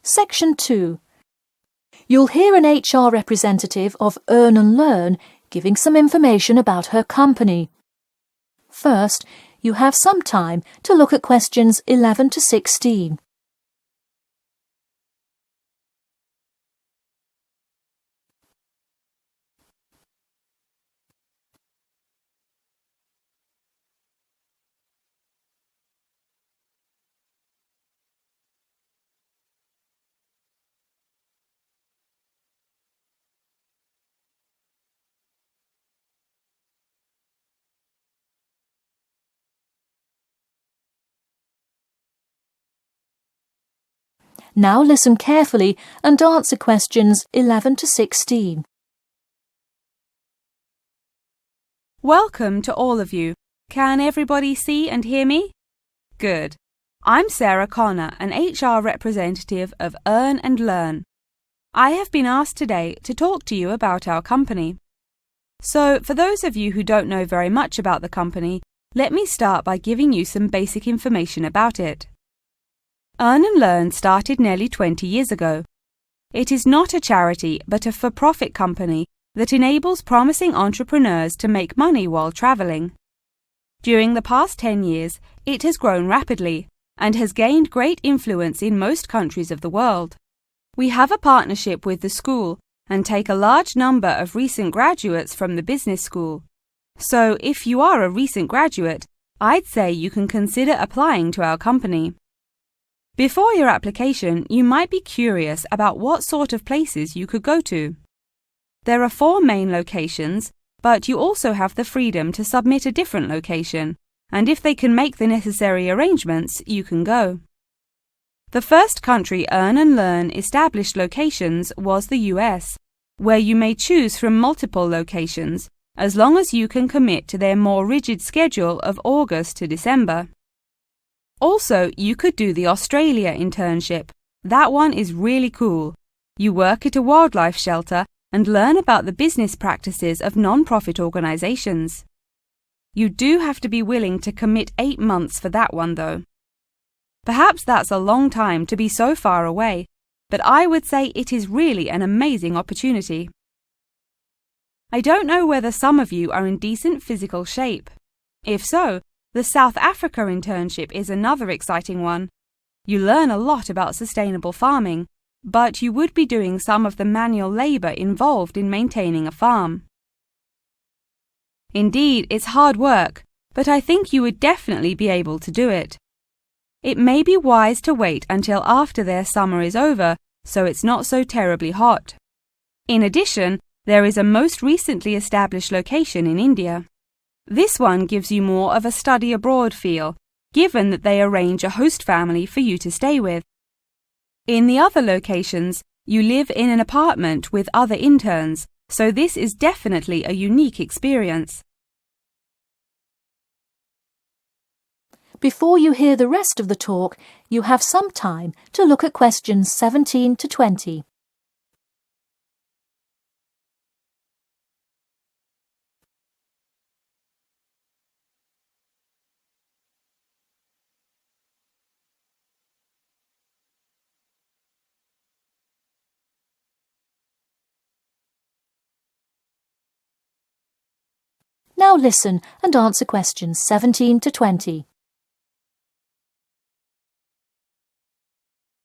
Section 2. You'll hear an HR representative of Earn and Learn giving some information about her company. First, you have some time to look at questions 11 to 16. Now listen carefully and answer questions 11 to 16. Welcome to all of you. Can everybody see and hear me? Good. I'm Sarah Connor, an HR representative of Earn and Learn. I have been asked today to talk to you about our company. So, for those of you who don't know very much about the company, let me start by giving you some basic information about it. Earn and Learn started nearly 20 years ago. It is not a charity but a for-profit company that enables promising entrepreneurs to make money while traveling. During the past 10 years, it has grown rapidly and has gained great influence in most countries of the world. We have a partnership with the school and take a large number of recent graduates from the business school. So, if you are a recent graduate, I'd say you can consider applying to our company. Before your application, you might be curious about what sort of places you could go to. There are 4 main locations, but you also have the freedom to submit a different location, and if they can make the necessary arrangements, you can go. The first country Earn and Learn established locations was the US, where you may choose from multiple locations, as long as you can commit to their more rigid schedule of August to December. Also, you could do the Australia internship. That one is really cool. You work at a wildlife shelter and learn about the business practices of non-profit organizations. You do have to be willing to commit 8 months for that one, though. Perhaps that's a long time to be so far away, but I would say it is really an amazing opportunity. I don't know whether some of you are in decent physical shape. If so, the South Africa internship is another exciting one. You learn a lot about sustainable farming, but you would be doing some of the manual labor involved in maintaining a farm. Indeed, it's hard work, but I think you would definitely be able to do it. It may be wise to wait until after their summer is over, so it's not so terribly hot. In addition, there is a most recently established location in India. This one gives you more of a study abroad feel, given that they arrange a host family for you to stay with. In the other locations, you live in an apartment with other interns, so this is definitely a unique experience. Before you hear the rest of the talk, you have some time to look at questions 17 to 20. Now listen and answer questions 17 to 20.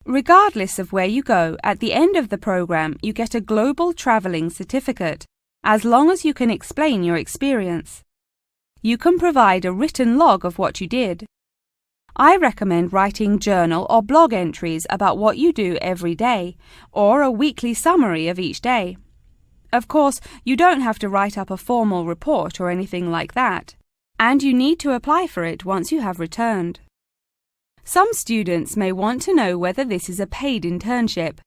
Regardless of where you go, at the end of the program you get a global traveling certificate, as long as you can explain your experience. You can provide a written log of what you did. I recommend writing journal or blog entries about what you do every day, or a weekly summary of each day. Of course, you don't have to write up a formal report or anything like that, and you need to apply for it once you have returned. Some students may want to know whether this is a paid internship.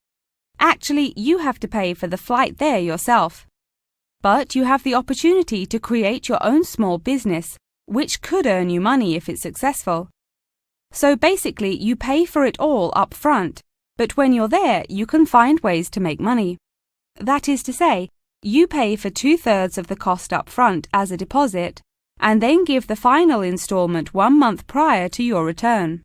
Actually, you have to pay for the flight there yourself. But you have the opportunity to create your own small business, which could earn you money if it's successful. So basically, you pay for it all up front, but when you're there, you can find ways to make money. That is to say, you pay for 2/3 of the cost up front as a deposit, and then give the final installment 1 month prior to your return.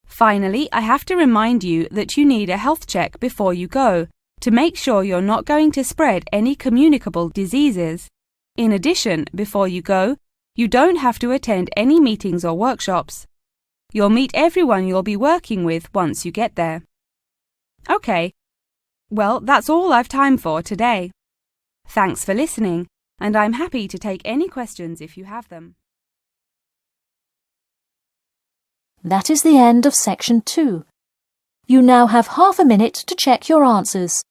Finally, I have to remind you that you need a health check before you go to make sure you're not going to spread any communicable diseases. In addition, before you go, you don't have to attend any meetings or workshops. You'll meet everyone you'll be working with once you get there. Okay, well, that's all I've time for today. Thanks for listening, and I'm happy to take any questions if you have them. That is the end of section 2. You now have half a minute to check your answers.